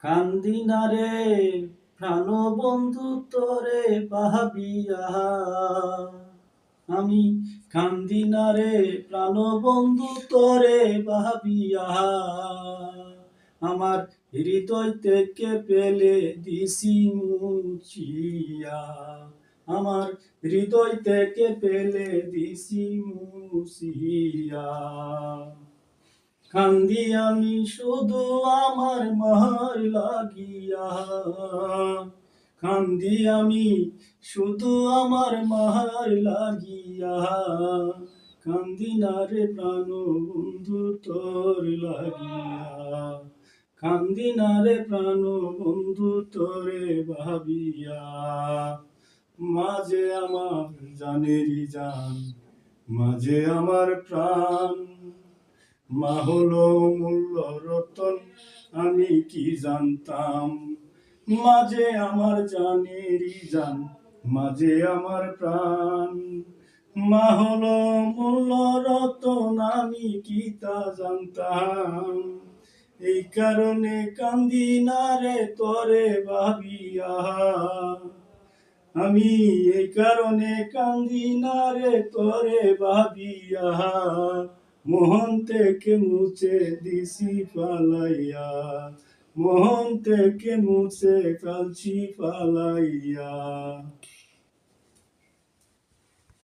কান্দি না রে প্রাণ বন্ধু তোরে ভাবিয়া, আমি কান্দি না রে প্রাণ বন্ধু তোরে ভাবিয়া। আমার হৃদয় থেকে পেলে দিছি মুছিয়া, আমার হৃদয় থেকে পেলে দিছি মুছিয়া। কান্দি আমি শুধু আমার মার লাগিয়া, কান্দি আমি শুধু আমার মার লাগিয়া। কান্দি না রে প্রাণ বন্ধু তোর লাগিয়া, কান্দি না রে প্রাণ বন্ধু তোরে ভাবিয়া। মাঝে আমার জানেরি জান, মাঝে আমার প্রাণ, মা হলো মূল্য রতন আমি কি জানতাম। মাঝে আমার জানেরি জান, মাঝে আমার প্রাণ, মা হলো মূল্য রতন আমি কি তা জানতাম। এই কারণে কান্দি না রে তোরে ভাবিয়া, আমি এই কারণে কান্দি না রে তোরে ভাবিয়া। মোহন থেকে মুছে দিছি পালাইয়া, মোহন থেকে মুছে ফেলছি পালাইয়া।